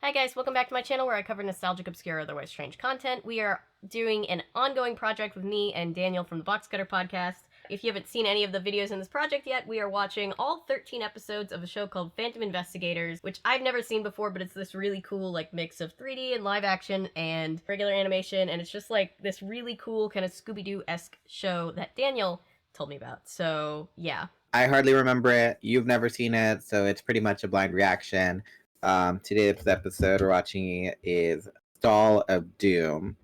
Hi guys, welcome back to my channel where I cover nostalgic, obscure, otherwise strange content. We are doing an ongoing project with me and Daniel from the Box Cutter podcast. If you haven't seen any of the videos in this project yet, we are watching all 13 episodes of a show called Phantom Investigators, which I've never seen before, but it's this really cool like mix of 3D and live action and regular animation, and it's just like this really cool kind of Scooby-Doo-esque show that Daniel told me about. So yeah. I hardly remember it. You've never seen it, so it's pretty much a blind reaction. Today's episode we're watching is Stall of Doom.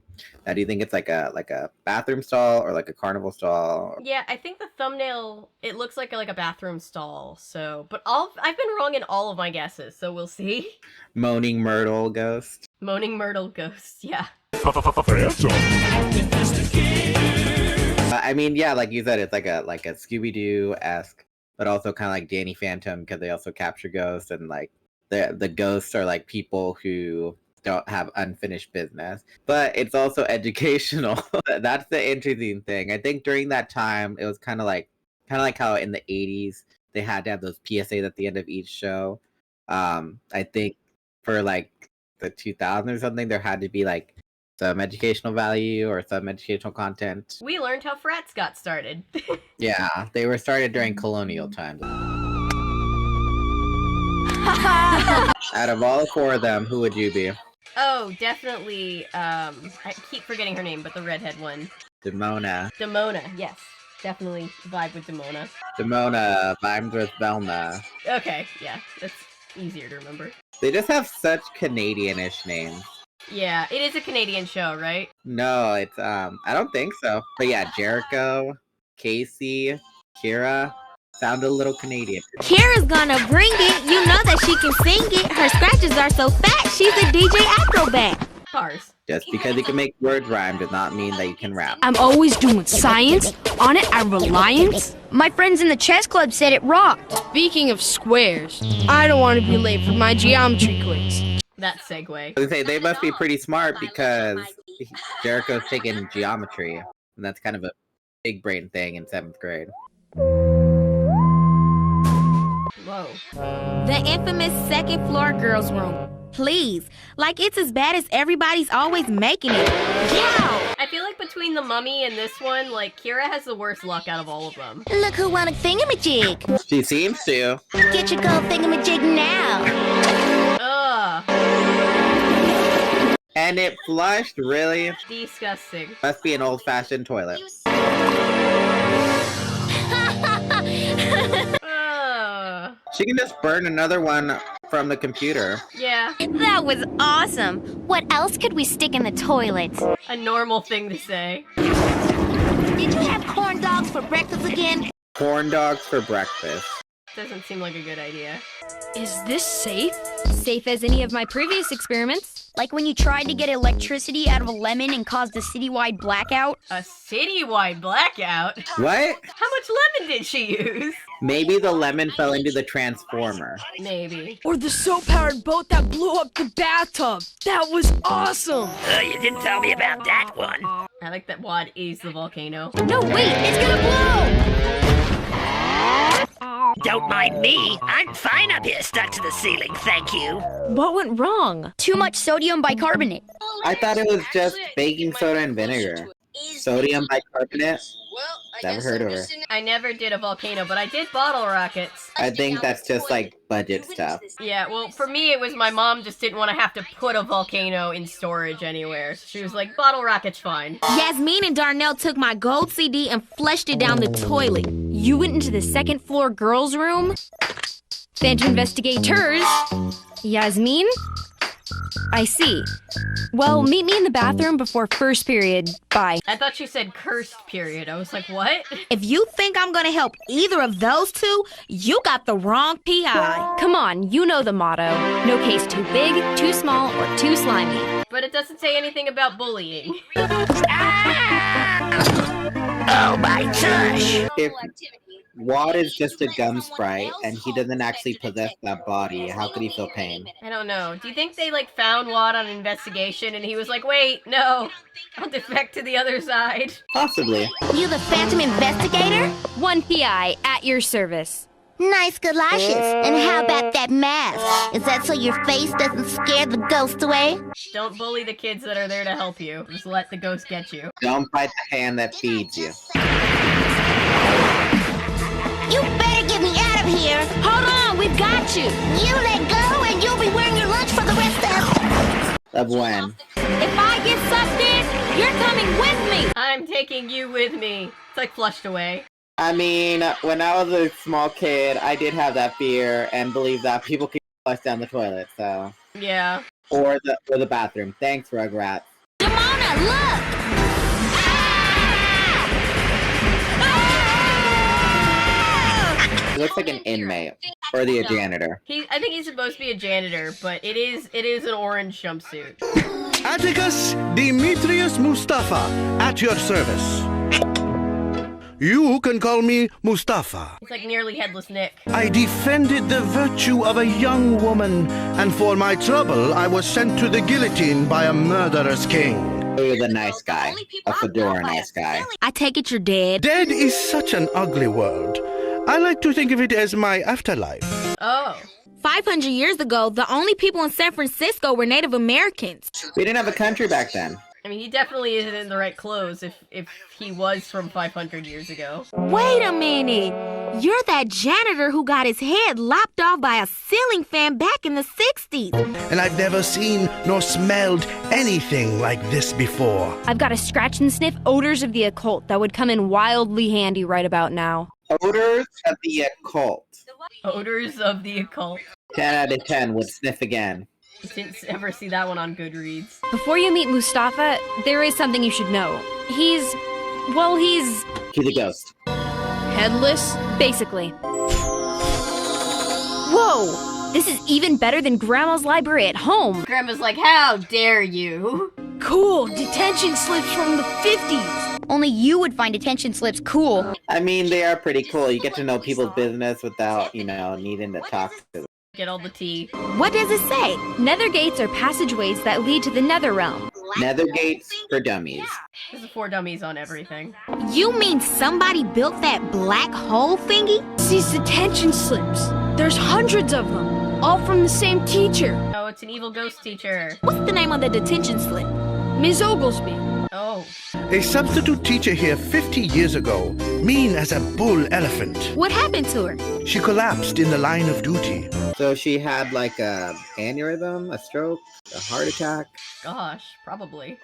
Now, do you think it's like a bathroom stall or like a carnival stall? Yeah, I think the thumbnail, it looks like a bathroom stall. So, but I've been wrong in all of my guesses, so we'll see. Moaning Myrtle Ghost. Moaning Myrtle Ghost, yeah. I mean, yeah, like you said, it's like a Scooby-Doo-esque, but also kind of like Danny Phantom because they also capture ghosts, and like the ghosts are like people who don't have unfinished business. But it's also educational. That's the interesting thing. I think during that time, it was kind of like how in the 80s they had to have those PSAs at the end of each show. I think for like the 2000s or something, there had to be like some educational value or some educational content. We learned how frats got started. Yeah, they were started during colonial times. Out of all four of them, who would you be? Oh, definitely, I keep forgetting her name, but the redhead one. Demona. Demona, yes. Definitely vibe with Demona. Demona vibes with Velma. Okay, yeah, that's easier to remember. They just have such Canadian-ish names. Yeah, it is a Canadian show, right? No, it's, I don't think so. But yeah, Jericho, Casey, Kira, sound a little Canadian. Kira's gonna bring it. You know that she can sing it. Her scratches are so fat, she's a DJ acrobat. Cars. Just because you can make words rhyme does not mean that you can rap. I'm always doing science. On it, I reliance. My friends in the chess club said it rocked. Speaking of squares, I don't want to be late for my geometry quiz. That segue. I was gonna say, they must be pretty smart because Jericho's taking geometry, and that's kind of a big brain thing in 7th grade. Whoa. The infamous second floor girls' room. Please, like it's as bad as everybody's always making it. Yeah. I feel like between the mummy and this one, like, Kira has the worst luck out of all of them. Look who won a thingamajig. She seems to. Get your gold thingamajig now. Ugh. And it flushed, really? Disgusting. Must be an old-fashioned toilet. She can just burn another one from the computer. Yeah. That was awesome. What else could we stick in the toilet? A normal thing to say. Did you have corn dogs for breakfast again? Corn dogs for breakfast. Doesn't seem like a good idea. Is this safe? Safe as any of my previous experiments. Like when you tried to get electricity out of a lemon and caused a citywide blackout. A citywide blackout? What? How much lemon did she use? Maybe the lemon fell into the transformer. Maybe. Or the soap-powered boat that blew up the bathtub. That was awesome. You didn't tell me about that one. I like that Wad is the volcano. No, wait, it's gonna blow! Don't mind me. I'm fine up here stuck to the ceiling, thank you. What went wrong? Too much sodium bicarbonate. I thought it was just baking soda and vinegar. Sodium bicarbonate? Never heard of her. I never did a volcano, but I did bottle rockets. I think that's just like budget stuff. Yeah, well, for me, it was my mom just didn't want to have to put a volcano in storage anywhere. So she was like, bottle rockets fine. Yasmin and Darnell took my gold CD and flushed it down the toilet. You went into the second floor girls' room? Phantom Investigators? Yasmin? I see. Well, meet me in the bathroom before first period. Bye. I thought you said cursed period. I was like, what? If you think I'm gonna help either of those two, you got the wrong PI. Come on, you know the motto. No case too big, too small, or too slimy. But it doesn't say anything about bullying. Oh my gosh! If Wad is just a gum sprite and he doesn't actually possess that body, how could he feel pain? I don't know. Do you think they, like, found Wad on an investigation and he was like, wait, no, I'll defect to the other side? Possibly. You the Phantom Investigator? One PI at your service. Nice galoshes. And how about that mask? Is that so your face doesn't scare the ghost away? Don't bully the kids that are there to help you. Just let the ghost get you. Don't bite the hand that feeds you. You better get me out of here. Hold on, we've got you. You let go and you'll be wearing your lunch for the rest Of when? If I get sucked in, you're coming with me. I'm taking you with me. It's like flushed away. I mean, when I was a small kid, I did have that fear and believe that people could flush down the toilet, so. Yeah. Or the bathroom. Thanks, Rugrats. Demona, look! He looks like an inmate. Or the janitor. I think he's supposed to be a janitor, but it is an orange jumpsuit. Atticus Demetrius Mustafa, at your service. You can call me Mustafa. It's like nearly headless Nick. I defended the virtue of a young woman, and for my trouble, I was sent to the guillotine by a murderous king. You're the nice guy. A fedora nice guy. I take it you're dead. Dead is such an ugly word. I like to think of it as my afterlife. Oh. 500 years ago, the only people in San Francisco were Native Americans. We didn't have a country back then. I mean, he definitely isn't in the right clothes if he was from 500 years ago. Wait a minute. You're that janitor who got his head lopped off by a ceiling fan back in the 60s. And I've never seen nor smelled anything like this before. I've got a scratch and sniff odors of the occult that would come in wildly handy right about now. Odors of the occult. Odors of the occult. 10 out of 10 would sniff again. Didn't ever see that one on Goodreads. Before you meet Mustafa, there is something you should know. He's He's a ghost. headless, basically. Whoa! This is even better than Grandma's library at home. Grandma's like, how dare you? Cool, detention slips from the 50s. Only you would find detention slips cool. I mean, they are pretty cool. You get to know people's business without, needing to talk to them. Get all the tea. What does it say? Nether gates are passageways that lead to the nether realm. Nether gates for dummies. There's a 4 dummies on everything. You mean somebody built that black hole thingy? These detention slips. There's hundreds of them, all from the same teacher. Oh, it's an evil ghost teacher. What's the name of the detention slip? Ms. Oglesby. Oh. A substitute teacher here 50 years ago, mean as a bull elephant. What happened to her? She collapsed in the line of duty. So she had like a aneurysm, a stroke, a heart attack. Gosh, probably.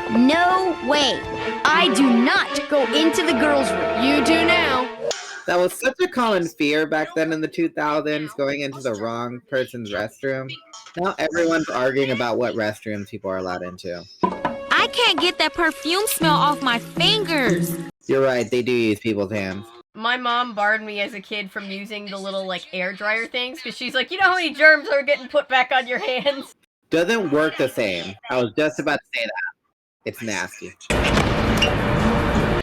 No way. I do not go into the girls' room. You do now. That was such a common fear back then in the 2000s, going into the wrong person's restroom. Now everyone's arguing about what restrooms people are allowed into. I can't get that perfume smell off my fingers. You're right, they do use people's hands. My mom barred me as a kid from using the little, air dryer things, because she's like, you know how many germs are getting put back on your hands? Doesn't work the same. I was just about to say that. It's nasty.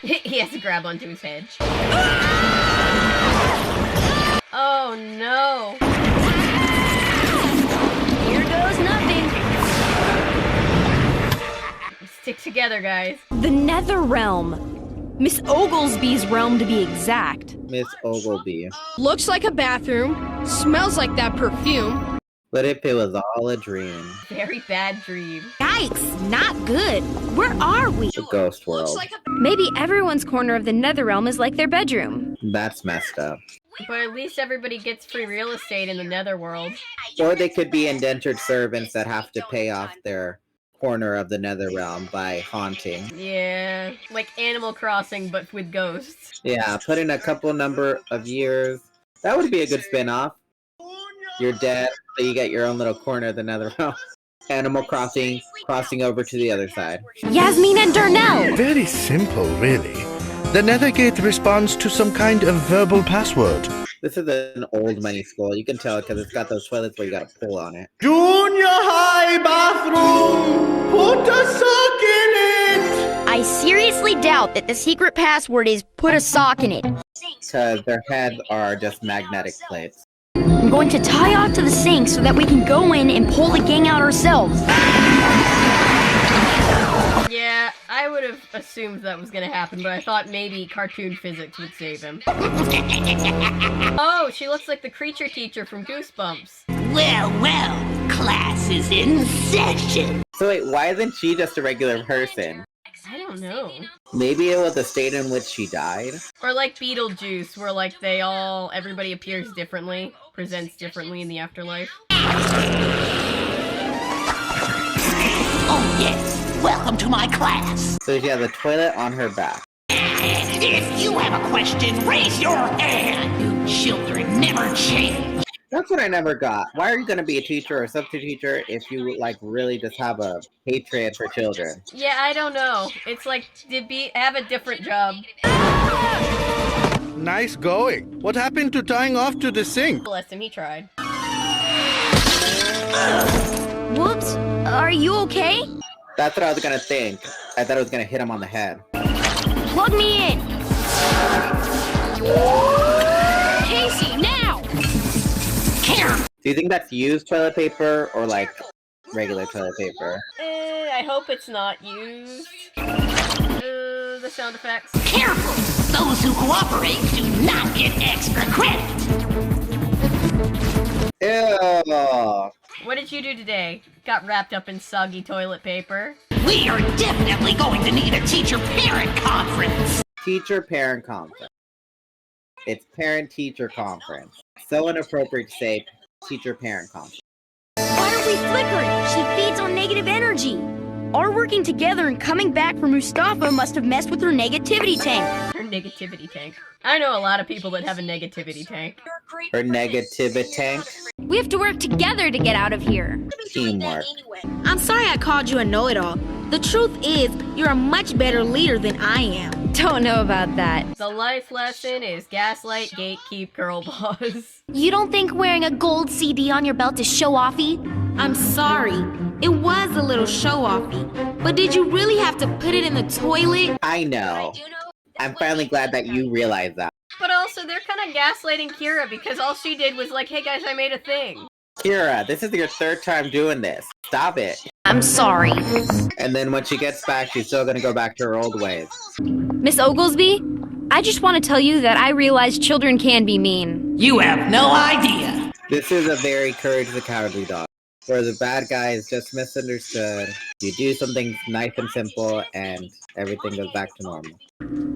He has to grab onto his head. Oh no. Here goes nothing. Stick together, guys. The nether realm. Miss Oglesby's realm, to be exact. Miss Oglesby. Looks like a bathroom. Smells like that perfume. What if it was all a dream? Very bad dream. Yikes, not good. Where are we? The ghost world. Maybe everyone's corner of the nether realm is like their bedroom. That's messed up. But at least everybody gets free real estate in the netherworld. Or they could be indentured servants that have to pay off their corner of the nether realm by haunting. Yeah, like Animal Crossing, but with ghosts. Yeah, put in a couple number of years. That would be a good spin-off. You're dead, so you get your own little corner of the nether realm. Animal Crossing, crossing over to the other side. Yasmin and Darnell. Very simple, really. The Nethergate responds to some kind of verbal password. This is an old money school. You can tell because it's got those toilets where you gotta pull on it. Junior high bathroom! Put a sock in it! I seriously doubt that the secret password is put a sock in it. Because their heads are just magnetic plates. I'm going to tie off to the sink so that we can go in and pull the gang out ourselves. Yeah, I would have assumed that was gonna happen, but I thought maybe cartoon physics would save him. Oh, she looks like the creature teacher from Goosebumps. Well, class is in session. So wait, why isn't she just a regular person? I don't know. Maybe it was the state in which she died? Or like Beetlejuice, where like everybody appears differently, presents differently in the afterlife. Oh yes, welcome to my class. So she has a toilet on her back. If you have a question, raise your hand. You children never change. That's what I never got. Why are you going to be a teacher or a substitute teacher if you like really just have a hatred for children? Yeah, I don't know. It's like have a different job. Nice going. What happened to tying off to the sink? Bless him, he tried. Whoops. Are you okay? That's what I was going to think. I thought it was going to hit him on the head. Plug me in. Casey, now! Do you think that's used toilet paper or like regular toilet paper? I hope it's not used. The sound effects. Careful! Those who cooperate do not get extra credit. Ew. What did you do today? Got wrapped up in soggy toilet paper. We are definitely going to need a teacher-parent conference. Teacher-parent conference. It's parent-teacher conference. So inappropriate to say teacher-parent conference. Why are we flickering? She feeds on negative energy. Our working together and coming back from Mustafa must have messed with her negativity tank. Her negativity tank. I know a lot of people that have a negativity tank. Her negativity tank. We have to work together to get out of here. Teamwork. I'm sorry I called you a know-it-all. The truth is, you're a much better leader than I am. Don't know about that. The life lesson is gaslight, gatekeep, girl boss. You don't think wearing a gold CD on your belt is show-offy? I'm sorry. It was a little show-offy. But did you really have to put it in the toilet? I know. I'm finally glad that you realize that. But also, they're kind of gaslighting Kira because all she did was like, hey guys, I made a thing. Kira, this is your third time doing this. Stop it. I'm sorry. And then when she gets back, she's still gonna go back to her old ways. Miss Oglesby, I just want to tell you that I realize children can be mean. You have no idea. This is a very Courage the Cowardly Dog, where the bad guy is just misunderstood. You do something nice and simple, and everything goes back to normal.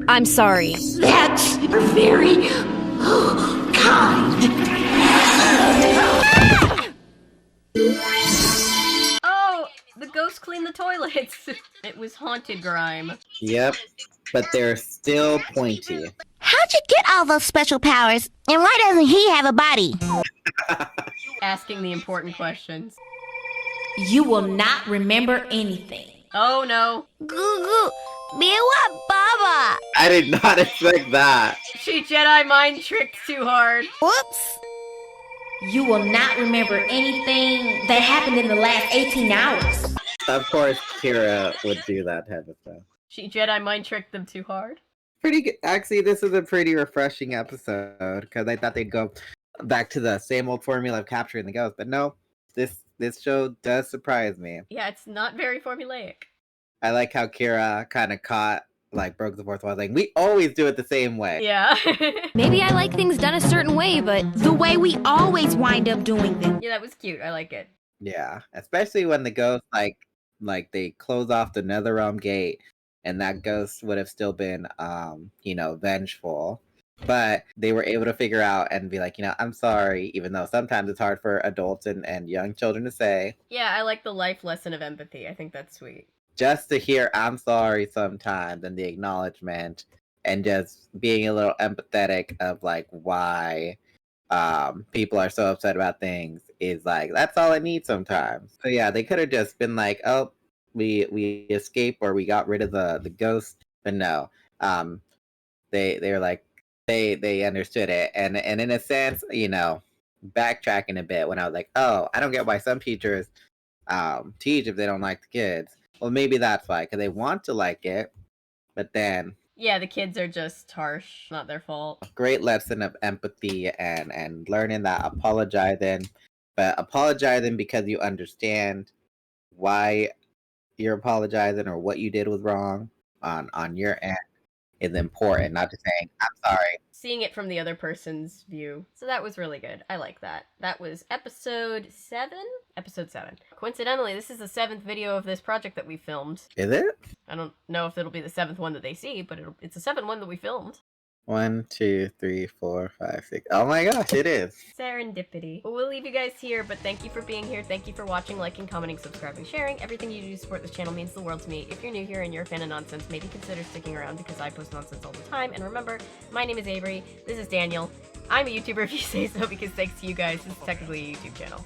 I'm sorry. That's very kind. Oh, the ghost cleaned the toilets. It was haunted grime. Yep, but they're still pointy. How'd you get all those special powers? And why doesn't he have a body? Asking the important questions. You will not remember anything. Oh no. Goo-goo. Biwa Baba. I did not expect that. She Jedi mind tricked too hard. Whoops. You will not remember anything that happened in the last 18 hours. Of course, Kira would do that type of stuff. She Jedi mind tricked them too hard. Pretty good. Actually, this is a pretty refreshing episode because I thought they'd go back to the same old formula of capturing the ghost, but no, this show does surprise me. Yeah, it's not very formulaic. I like how Kira kind of broke the fourth wall, like, we always do it the same way. Yeah. Maybe I like things done a certain way, but The way we always wind up doing them. Yeah, that was cute. I like it. Yeah, especially when the ghost, like they close off the Netherrealm gate, and that ghost would have still been, vengeful. But they were able to figure out and be like, I'm sorry, even though sometimes it's hard for adults and young children to say. Yeah, I like the life lesson of empathy. I think that's sweet. Just to hear I'm sorry sometimes and the acknowledgement and just being a little empathetic of like why people are so upset about things is like, that's all it needs sometimes. So yeah, they could have just been like, oh, we escaped or we got rid of the ghost, but no. They were like, they understood it, and in a sense, backtracking a bit when I was like, oh, I don't get why some teachers teach if they don't like the kids. Well, maybe that's why, because they want to like it, but then Yeah, the kids are just harsh. Not their fault. great lesson of empathy and learning that apologizing because you understand why you're apologizing or what you did was wrong on your end is important, not just saying, I'm sorry. Seeing it from the other person's view. So that was really good. I like that. That was episode 7? Episode 7. Coincidentally, this is the 7th video of this project that we filmed. Is it? I don't know if it'll be the 7th one that they see, but it's the 7th one that we filmed. 1, 2, 3, 4, 5, 6. Oh my gosh, it is. Serendipity. Well, we'll leave you guys here, but thank you for being here. Thank you for watching, liking, commenting, subscribing, sharing. Everything you do to support this channel means the world to me. If you're new here and you're a fan of nonsense, maybe consider sticking around because I post nonsense all the time. And remember, my name is Avery. This is Daniel. I'm a YouTuber if you say so, because thanks to you guys, this is technically a YouTube channel.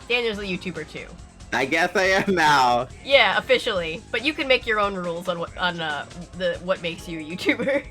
Daniel's a YouTuber too. I guess I am now. Yeah, officially. But you can make your own rules on what makes you a YouTuber.